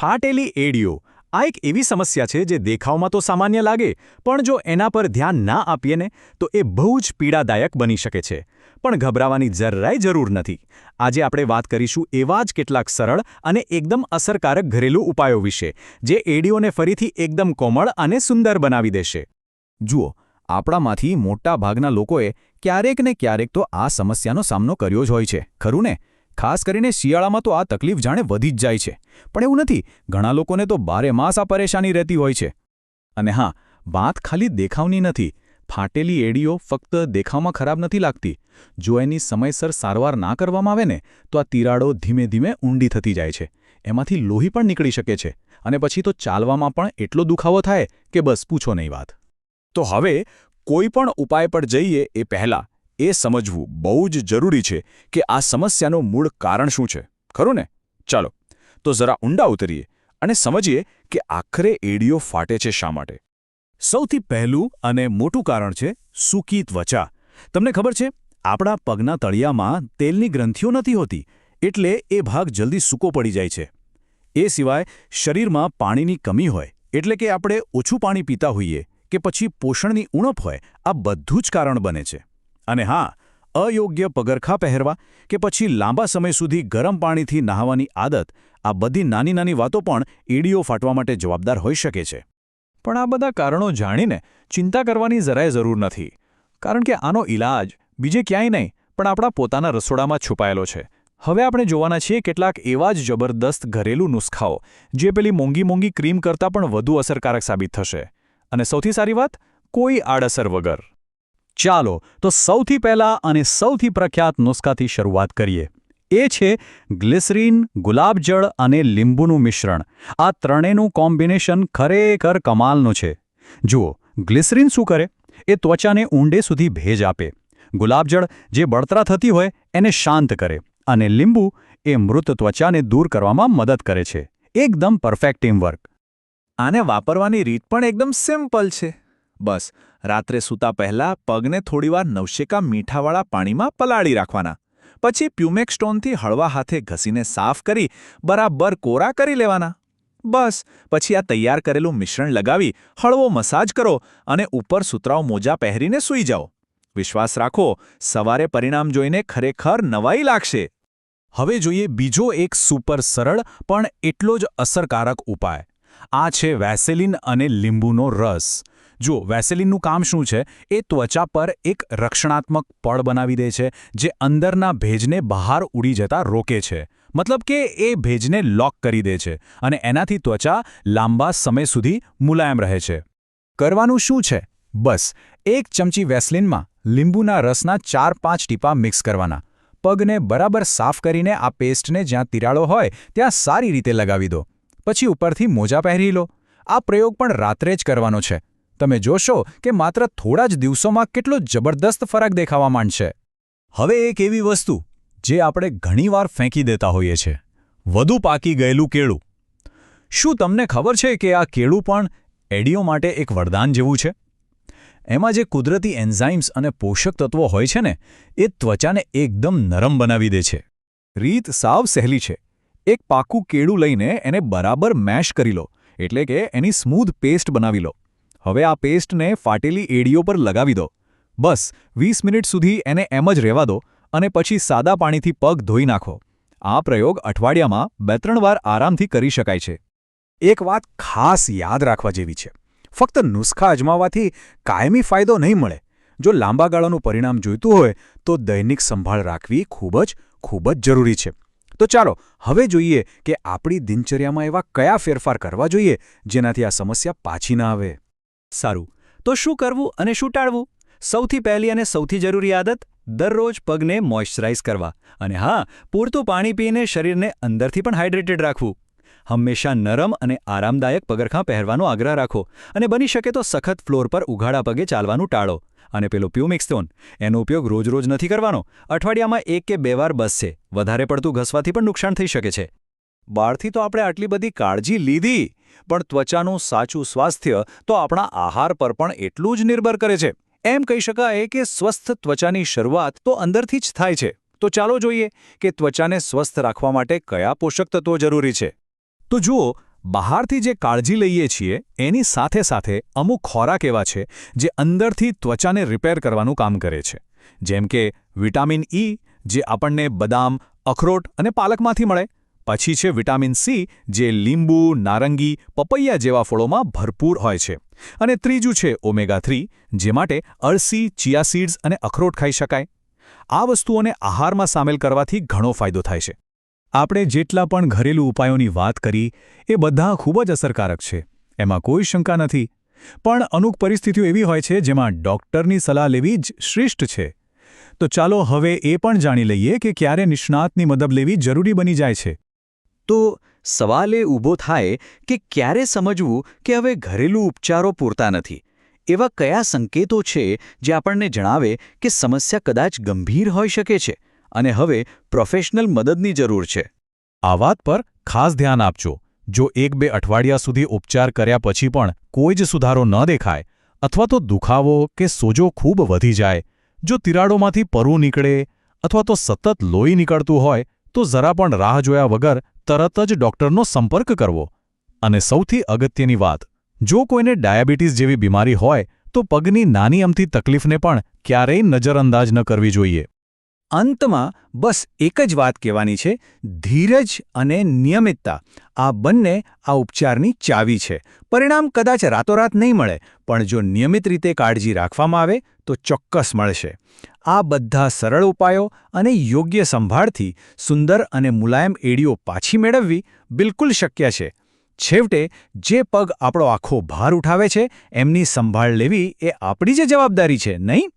ફાટેલી એડીઓ આ એક એવી સમસ્યા છે જે દેખાવમાં તો સામાન્ય લાગે, પણ જો એના પર ધ્યાન ના આપીએ ને તો એ બહુ જ પીડાદાયક બની શકે છે. પણ ગભરાવાની જરાય જરૂર નથી. આજે આપણે વાત કરીશું એવા જ કેટલાક સરળ અને એકદમ અસરકારક ઘરેલું ઉપાયો વિશે, જે એડીઓને ફરીથી એકદમ કોમળ અને સુંદર બનાવી દેશે. જુઓ, આપણામાંથી મોટા ભાગના લોકોએ ક્યારેક ને ક્યારેક તો આ સમસ્યાનો સામનો કર્યો જ હોય છે, ખરું ને? ખાસ કરીને શિયાળામાં તો આ તકલીફ જાણે વધી જ જાય છે. પણ એવું નથી, ઘણા લોકોને તો બારેમાસ આ પરેશાની રહેતી હોય છે. અને હા, વાત ખાલી દેખાવની નથી. ફાટેલી એડીઓ ફક્ત દેખાવમાં ખરાબ નથી લાગતી. જો એની સમયસર સારવાર ના કરવામાં આવે ને તો આ તિરાડો ધીમે ધીમે ઊંડી થતી જાય છે. એમાંથી લોહી પણ નીકળી શકે છે અને પછી તો ચાલવામાં પણ એટલો દુખાવો થાય કે બસ પૂછો નહીં વાત. તો હવે કોઈ પણ ઉપાય પર જઈએ એ પહેલાં એ સમજવું બહુ જ જરૂરી છે કે આ સમસ્યાનું મૂળ કારણ શું છે, ખરું ને? ચાલો તો જરા ઊંડા ઉતરીએ અને સમજીએ કે આખરે એડીઓ ફાટે છે શા માટે. સૌથી પહેલું અને મોટું કારણ છે સૂકી ત્વચા. તમને ખબર છે, આપણા પગના તળિયામાં તેલની ગ્રંથિઓ નથી હોતી, એટલે એ ભાગ જલ્દી સૂકો પડી જાય છે. એ સિવાય શરીરમાં પાણીની કમી હોય, એટલે કે આપણે ઓછું પાણી પીતા હોઈએ કે પછી પોષણની ઉણપ હોય, આ બધું જ કારણ બને છે. અને હા, અયોગ્ય પગરખાં પહેરવા કે પછી લાંબા સમય સુધી ગરમ પાણીથી નહાવાની આદત, આ બધી નાની નાની વાતો પણ એડીઓ ફાટવા માટે જવાબદાર હોઈ શકે છે. પણ આ બધા કારણો જાણીને ચિંતા કરવાની જરાય જરૂર નથી, કારણ કે આનો ઈલાજ બીજે ક્યાંય નહીં પણ આપણા પોતાના રસોડામાં છુપાયેલો છે. હવે આપણે જોવાના છીએ કેટલાક એવા જ જબરદસ્ત ઘરેલું નુસ્ખાઓ, જે પેલી મોંઘી મોંઘી ક્રીમ કરતાં પણ વધુ અસરકારક સાબિત થશે. અને સૌથી સારી વાત, કોઈ આડઅસર વગર. ચાલો તો સૌથી પહેલા અને સૌથી પ્રખ્યાત નુસ્ખાથી શરૂઆત કરીએ. એ છે ગ્લિસરીન, ગુલાબજળ અને લીંબુનું મિશ્રણ. આ ત્રણેયનું કોમ્બિનેશન ખરેખર કમાલનું છે. જુઓ, ગ્લિસરીન શું કરે? એ ત્વચાને ઊંડે સુધી ભેજ આપે. ગુલાબજળ જે બળતરા થતી હોય એને શાંત કરે. અને લીંબુ એ મૃત ત્વચાને દૂર કરવામાં મદદ કરે છે. એકદમ પરફેક્ટ ટીમવર્ક. આને વાપરવાની રીત પણ એકદમ સિમ્પલ છે. બસ રાત્રે સૂતા પહેલાં પગને થોડીવાર નવશેકા મીઠાવાળા પાણીમાં પલાળી રાખવાના. પછી પ્યુમેક સ્ટોનથી હળવા હાથે ઘસીને સાફ કરી બરાબર કોરા કરી લેવાના. બસ પછી આ તૈયાર કરેલું મિશ્રણ લગાવી હળવો મસાજ કરો અને ઉપર સુતરાઉ મોજા પહેરીને સૂઈ જાઓ. વિશ્વાસ રાખો, સવારે પરિણામ જોઈને ખરેખર નવાઈ લાગશે. હવે જોઈએ બીજો એક સુપર સરળ પણ એટલો જ અસરકારક ઉપાય. આ છે વેસેલિન અને લીંબુનો રસ. જો વેસેલિનનું કામ શું છે, એ ત્વચા પર એક રક્ષણાત્મક પડ બનાવી દે છે, જે અંદરના ભેજને બહાર ઉડી જતા રોકે છે. મતલબ કે એ ભેજને લોક કરી દે છે અને એનાથી ત્વચા લાંબા સમય સુધી મુલાયમ રહે છે. કરવાનું શું છે? બસ 1 ચમચી વેસલિનમાં લીંબુના રસના 4-5 ટીપા મિક્સ કરવાના. પગને બરાબર સાફ કરીને આ પેસ્ટને જ્યાં તિરાડો હોય ત્યાં સારી રીતે લગાવી દો. પછી ઉપરથી મોજા પહેરી લો. આ પ્રયોગ પણ રાત્રે જ કરવાનો છે. તમે જોશો કે માત્ર થોડા જ દિવસોમાં કેટલો જબરદસ્ત ફરક દેખાવા માંડશે. હવે એક એવી વસ્તુ જે આપણે ઘણીવાર ફેંકી દેતા હોઈએ છીએ, વધુ પાકી ગયેલું કેળું. શું તમને ખબર છે કે આ કેળું પણ એડીઓ માટે એક વરદાન જેવું છે? એમાં જે કુદરતી એન્ઝાઇમ્સ અને પોષક તત્વો હોય છે ને, એ ત્વચાને એકદમ નરમ બનાવી દે છે. રીત સાવ સહેલી છે. એક પાકું કેળું લઈને એને બરાબર મેશ કરી લો, એટલે કે એની સ્મૂધ પેસ્ટ બનાવી લો. હવે આ પેસ્ટને ફાટેલી એડીઓ પર લગાવી દો. બસ 20 મિનિટ સુધી એને એમ જ રહેવા દો અને પછી સાદા પાણીથી પગ ધોઈ નાખો. આ પ્રયોગ અઠવાડિયામાં 2-3 વાર આરામથી કરી શકાય છે. એક વાત ખાસ યાદ રાખવા જેવી છે. ફક્ત નુસ્ખા અજમાવવાથી કાયમી ફાયદો નહીં મળે. જો લાંબા ગાળાનું પરિણામ જોઈતું હોય તો દૈનિક સંભાળ રાખવી ખૂબ જ જરૂરી છે. તો ચાલો હવે જોઈએ કે આપણી દિનચર્યામાં એવા કયા ફેરફાર કરવા જોઈએ જેનાથી આ સમસ્યા પાછી ના આવે. સારું, તો શું કરવું અને શું ટાળવું? સૌથી પહેલી અને સૌથી જરૂરી આદત, દરરોજ પગને મોઇશ્ચરાઇઝ કરવા. અને હા, પૂરતું પાણી પીને શરીરને અંદરથી પણ હાઇડ્રેટેડ રાખવું. હંમેશા નરમ અને આરામદાયક પગરખાં પહેરવાનો આગ્રહ રાખો અને બની શકે તો સખત ફ્લોર પર ઉઘાડા પગે ચાલવાનું ટાળો. અને પેલો પ્યુમિક સ્ટોન, એનો ઉપયોગ રોજ નથી કરવાનો. અઠવાડિયામાં 1 કે 2 વાર બસ છે. વધારે પડતું ઘસવાથી પણ નુકસાન થઈ શકે છે. બહારથી તો આપણે આટલી બધી કાળજી લીધી, પણ ત્વચાનું સાચું સ્વાસ્થ્ય તો આપણા આહાર પર પણ એટલું જ નિર્ભર કરે છે. એમ કહી શકાય કે સ્વસ્થ ત્વચાની શરૂઆત તો અંદરથી જ થાય છે. તો ચાલો જોઈએ કે ત્વચાને સ્વસ્થ રાખવા માટે કયા પોષક તત્વો જરૂરી છે. તો જુઓ, બહારથી જે કાળજી લઈએ છીએ એની સાથે સાથે અમુક ખોરાક એવા છે જે અંદરથી ત્વચાને રિપેર કરવાનું કામ કરે છે. જેમ કે વિટામિન ઈ, જે આપણને બદામ, અખરોટ અને પાલકમાંથી મળે. પછી છે વિટામિન સી, જે લીંબુ, નારંગી, પપૈયા જેવા ફળોમાં ભરપૂર હોય છે. અને ત્રીજું છે ઓમેગા-3, જે માટે અળસી, ચિયા સીડ્સ અને અખરોટ ખાઈ શકાય. આ વસ્તુઓને આહારમાં સામેલ કરવાથી ઘણો ફાયદો થાય છે. આપણે જેટલા પણ ઘરેલું ઉપાયોની વાત કરી એ બધા ખૂબ જ અસરકારક છે, એમાં કોઈ શંકા નથી. પણ અમુક પરિસ્થિતિઓ એવી હોય છે જેમાં ડૉક્ટરની સલાહ લેવી જ શ્રેષ્ઠ છે. તો ચાલો હવે એ પણ જાણી લઈએ કે ક્યારે નિષ્ણાતની મદદ લેવી જરૂરી બની જાય છે. તો સવાલ એ ઊભો થાય કે ક્યારે સમજવું કે હવે ઘરેલું ઉપચારો પૂરતા નથી? એવા કયા સંકેતો છે જે આપણને જણાવે કે સમસ્યા કદાચ ગંભીર હોઈ શકે છે અને હવે પ્રોફેશનલ મદદની જરૂર છે? આ વાત પર ખાસ ધ્યાન આપજો. જો 1-2 અઠવાડિયા સુધી ઉપચાર કર્યા પછી પણ કોઈ જ સુધારો ન દેખાય, અથવા તો દુખાવો કે સોજો ખૂબ વધી જાય, જો તિરાડોમાંથી પરવું નીકળે અથવા તો સતત લોહી નીકળતું હોય, તો જરા પણ રાહ જોયા વગર તરત જ ડૉક્ટરનો સંપર્ક કરવો. અને સૌથી અગત્યની વાત, જો કોઈને ડાયાબિટીસ જેવી બીમારી હોય તો પગની નાની અમથી તકલીફને પણ ક્યારેય નજરઅંદાજ ન કરવી જોઈએ. અંતમાં બસ એક જ વાત કહેવાની છે: ધીરજ અને નિયમિતતા આ બંને આ ઉપચારની ચાવી છે. પરિણામ કદાચ રાતોરાત નહીં મળે, પણ જો નિયમિત રીતે કાળજી રાખવામાં આવે તો ચોક્કસ મળશે. આ બધા સરળ ઉપાયો અને યોગ્ય સંભાળથી સુંદર અને મુલાયમ એડીઓ પાછી મેળવવી બિલકુલ શક્ય છે. છેવટે, જે પગ આપણો આખો ભાર ઉઠાવે છે એમની સંભાળ લેવી એ આપણી જ જવાબદારી છે, નહીં?